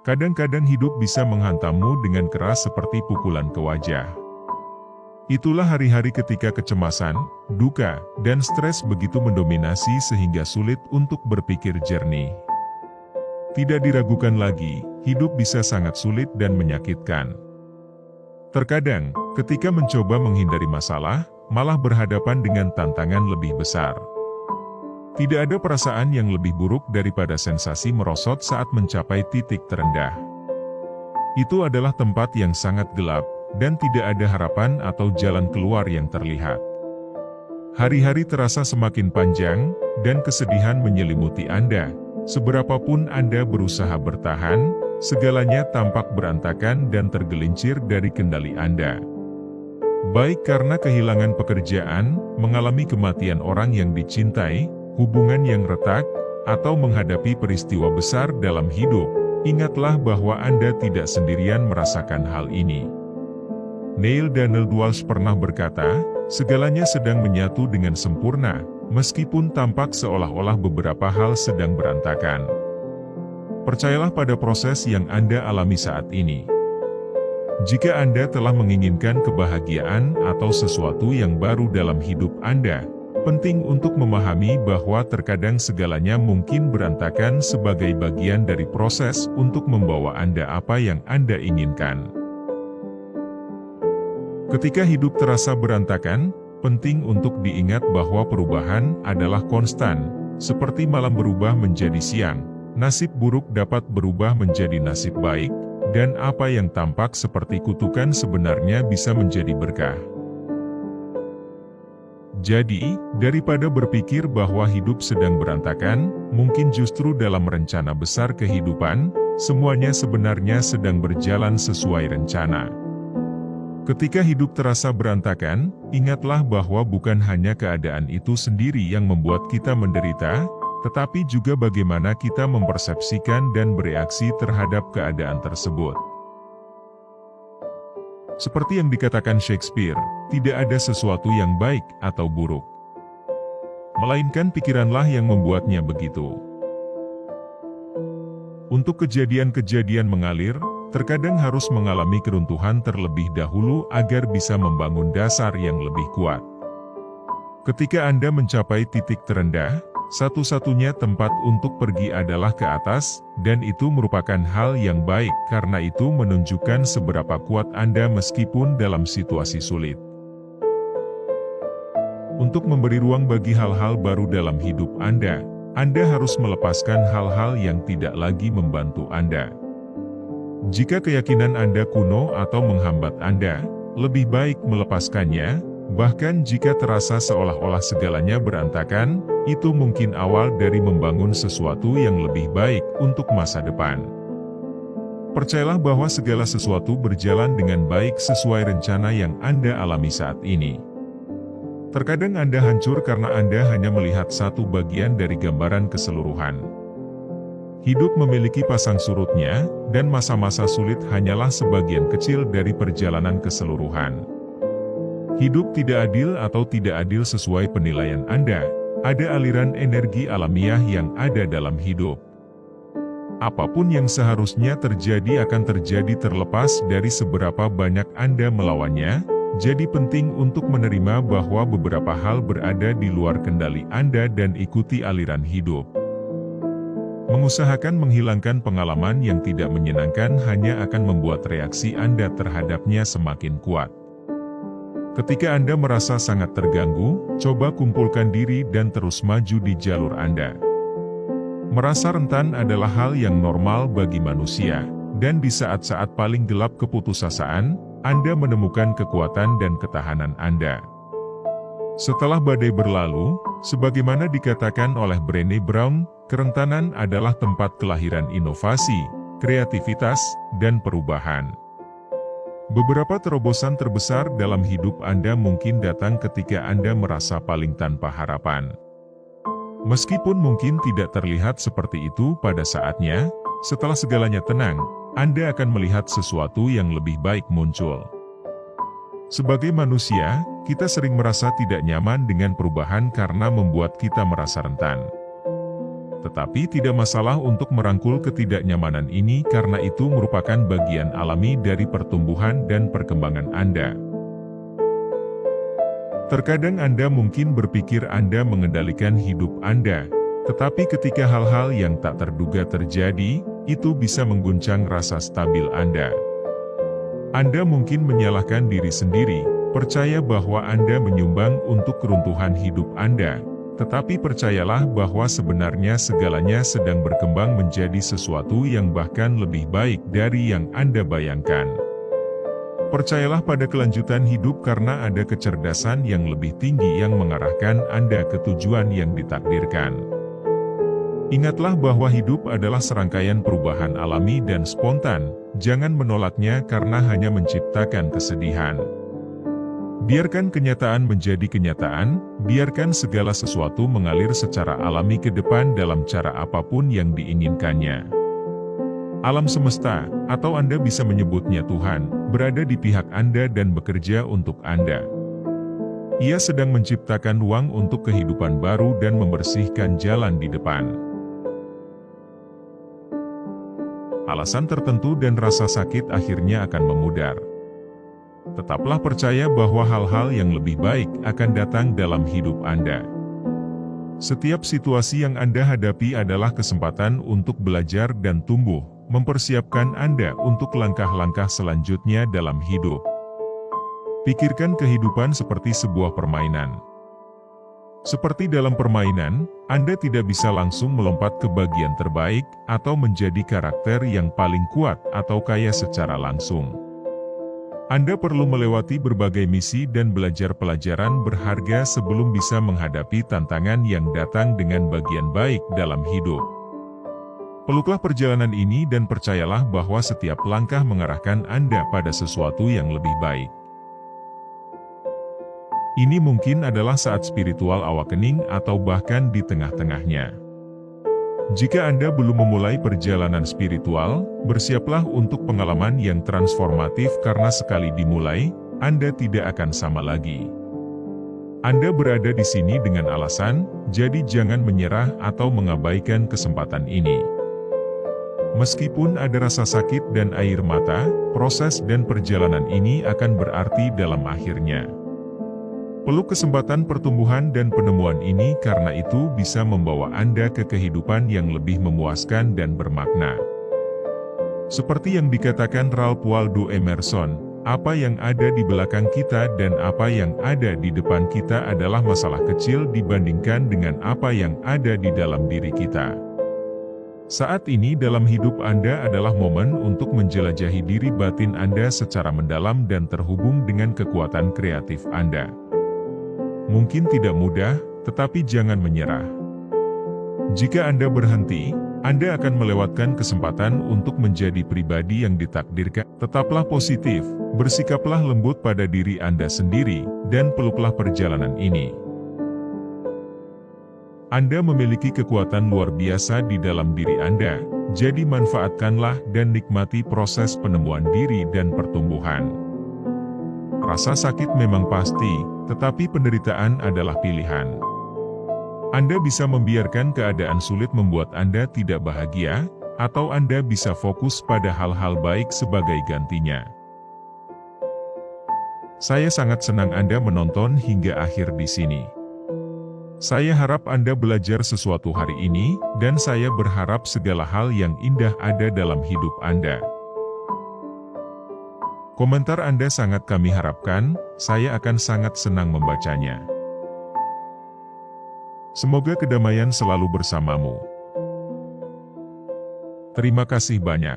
Kadang-kadang hidup bisa menghantammu dengan keras seperti pukulan ke wajah. Itulah hari-hari ketika kecemasan, duka, dan stres begitu mendominasi sehingga sulit untuk berpikir jernih. Tidak diragukan lagi, hidup bisa sangat sulit dan menyakitkan. Terkadang, ketika mencoba menghindari masalah, malah berhadapan dengan tantangan lebih besar. Tidak ada perasaan yang lebih buruk daripada sensasi merosot saat mencapai titik terendah. Itu adalah tempat yang sangat gelap, dan tidak ada harapan atau jalan keluar yang terlihat. Hari-hari terasa semakin panjang, dan kesedihan menyelimuti Anda. Seberapapun Anda berusaha bertahan, segalanya tampak berantakan dan tergelincir dari kendali Anda. Baik karena kehilangan pekerjaan, mengalami kematian orang yang dicintai, hubungan yang retak, atau menghadapi peristiwa besar dalam hidup, ingatlah bahwa Anda tidak sendirian merasakan hal ini. Neil Donald Walsch pernah berkata, segalanya sedang menyatu dengan sempurna, meskipun tampak seolah-olah beberapa hal sedang berantakan. Percayalah pada proses yang Anda alami saat ini. Jika Anda telah menginginkan kebahagiaan atau sesuatu yang baru dalam hidup Anda, penting untuk memahami bahwa terkadang segalanya mungkin berantakan sebagai bagian dari proses untuk membawa Anda apa yang Anda inginkan. Ketika hidup terasa berantakan, penting untuk diingat bahwa perubahan adalah konstan, seperti malam berubah menjadi siang, nasib buruk dapat berubah menjadi nasib baik, dan apa yang tampak seperti kutukan sebenarnya bisa menjadi berkah. Jadi, daripada berpikir bahwa hidup sedang berantakan, mungkin justru dalam rencana besar kehidupan, semuanya sebenarnya sedang berjalan sesuai rencana. Ketika hidup terasa berantakan, ingatlah bahwa bukan hanya keadaan itu sendiri yang membuat kita menderita, tetapi juga bagaimana kita mempersepsikan dan bereaksi terhadap keadaan tersebut. Seperti yang dikatakan Shakespeare, tidak ada sesuatu yang baik atau buruk, melainkan pikiranlah yang membuatnya begitu. Untuk kejadian-kejadian mengalir, terkadang harus mengalami keruntuhan terlebih dahulu agar bisa membangun dasar yang lebih kuat. Ketika Anda mencapai titik terendah, satu-satunya tempat untuk pergi adalah ke atas, dan itu merupakan hal yang baik karena itu menunjukkan seberapa kuat Anda meskipun dalam situasi sulit. Untuk memberi ruang bagi hal-hal baru dalam hidup Anda harus melepaskan hal-hal yang tidak lagi membantu Anda. Jika keyakinan Anda kuno atau menghambat Anda, lebih baik melepaskannya. Bahkan jika terasa seolah-olah segalanya berantakan, itu mungkin awal dari membangun sesuatu yang lebih baik untuk masa depan. Percayalah bahwa segala sesuatu berjalan dengan baik sesuai rencana yang Anda alami saat ini. Terkadang Anda hancur karena Anda hanya melihat satu bagian dari gambaran keseluruhan. Hidup memiliki pasang surutnya, dan masa-masa sulit hanyalah sebagian kecil dari perjalanan keseluruhan. Hidup tidak adil atau tidak adil sesuai penilaian Anda, ada aliran energi alamiah yang ada dalam hidup. Apapun yang seharusnya terjadi akan terjadi terlepas dari seberapa banyak Anda melawannya, jadi penting untuk menerima bahwa beberapa hal berada di luar kendali Anda dan ikuti aliran hidup. Mengusahakan menghilangkan pengalaman yang tidak menyenangkan hanya akan membuat reaksi Anda terhadapnya semakin kuat. Ketika Anda merasa sangat terganggu, coba kumpulkan diri dan terus maju di jalur Anda. Merasa rentan adalah hal yang normal bagi manusia, dan di saat-saat paling gelap keputusasaan, Anda menemukan kekuatan dan ketahanan Anda. Setelah badai berlalu, sebagaimana dikatakan oleh Brené Brown, kerentanan adalah tempat kelahiran inovasi, kreativitas, dan perubahan. Beberapa terobosan terbesar dalam hidup Anda mungkin datang ketika Anda merasa paling tanpa harapan. Meskipun mungkin tidak terlihat seperti itu pada saatnya, setelah segalanya tenang, Anda akan melihat sesuatu yang lebih baik muncul. Sebagai manusia, kita sering merasa tidak nyaman dengan perubahan karena membuat kita merasa rentan. Tetapi tidak masalah untuk merangkul ketidaknyamanan ini karena itu merupakan bagian alami dari pertumbuhan dan perkembangan Anda. Terkadang Anda mungkin berpikir Anda mengendalikan hidup Anda, tetapi ketika hal-hal yang tak terduga terjadi, itu bisa mengguncang rasa stabil Anda. Anda mungkin menyalahkan diri sendiri, percaya bahwa Anda menyumbang untuk keruntuhan hidup Anda, tetapi percayalah bahwa sebenarnya segalanya sedang berkembang menjadi sesuatu yang bahkan lebih baik dari yang Anda bayangkan. Percayalah pada kelanjutan hidup karena ada kecerdasan yang lebih tinggi yang mengarahkan Anda ke tujuan yang ditakdirkan. Ingatlah bahwa hidup adalah serangkaian perubahan alami dan spontan, jangan menolaknya karena hanya menciptakan kesedihan. Biarkan kenyataan menjadi kenyataan, biarkan segala sesuatu mengalir secara alami ke depan dalam cara apapun yang diinginkannya. Alam semesta, atau Anda bisa menyebutnya Tuhan, berada di pihak Anda dan bekerja untuk Anda. Ia sedang menciptakan ruang untuk kehidupan baru dan membersihkan jalan di depan. Alasan tertentu dan rasa sakit akhirnya akan memudar. Tetaplah percaya bahwa hal-hal yang lebih baik akan datang dalam hidup Anda. Setiap situasi yang Anda hadapi adalah kesempatan untuk belajar dan tumbuh, mempersiapkan Anda untuk langkah-langkah selanjutnya dalam hidup. Pikirkan kehidupan seperti sebuah permainan. Seperti dalam permainan, Anda tidak bisa langsung melompat ke bagian terbaik, atau menjadi karakter yang paling kuat atau kaya secara langsung. Anda perlu melewati berbagai misi dan belajar pelajaran berharga sebelum bisa menghadapi tantangan yang datang dengan bagian baik dalam hidup. Peluklah perjalanan ini dan percayalah bahwa setiap langkah mengarahkan Anda pada sesuatu yang lebih baik. Ini mungkin adalah saat spiritual awakening atau bahkan di tengah-tengahnya. Jika Anda belum memulai perjalanan spiritual, bersiaplah untuk pengalaman yang transformatif karena sekali dimulai, Anda tidak akan sama lagi. Anda berada di sini dengan alasan, jadi jangan menyerah atau mengabaikan kesempatan ini. Meskipun ada rasa sakit dan air mata, proses dan perjalanan ini akan berarti dalam akhirnya. Peluk kesempatan pertumbuhan dan penemuan ini karena itu bisa membawa Anda ke kehidupan yang lebih memuaskan dan bermakna. Seperti yang dikatakan Ralph Waldo Emerson, apa yang ada di belakang kita dan apa yang ada di depan kita adalah masalah kecil dibandingkan dengan apa yang ada di dalam diri kita. Saat ini dalam hidup Anda adalah momen untuk menjelajahi diri batin Anda secara mendalam dan terhubung dengan kekuatan kreatif Anda. Mungkin tidak mudah, tetapi jangan menyerah. Jika Anda berhenti, Anda akan melewatkan kesempatan untuk menjadi pribadi yang ditakdirkan. Tetaplah positif, bersikaplah lembut pada diri Anda sendiri, dan peluklah perjalanan ini. Anda memiliki kekuatan luar biasa di dalam diri Anda, jadi manfaatkanlah dan nikmati proses penemuan diri dan pertumbuhan. Rasa sakit memang pasti, tetapi penderitaan adalah pilihan. Anda bisa membiarkan keadaan sulit membuat Anda tidak bahagia, atau Anda bisa fokus pada hal-hal baik sebagai gantinya. Saya sangat senang Anda menonton hingga akhir di sini. Saya harap Anda belajar sesuatu hari ini, dan saya berharap segala hal yang indah ada dalam hidup Anda. Komentar Anda sangat kami harapkan, saya akan sangat senang membacanya. Semoga kedamaian selalu bersamamu. Terima kasih banyak.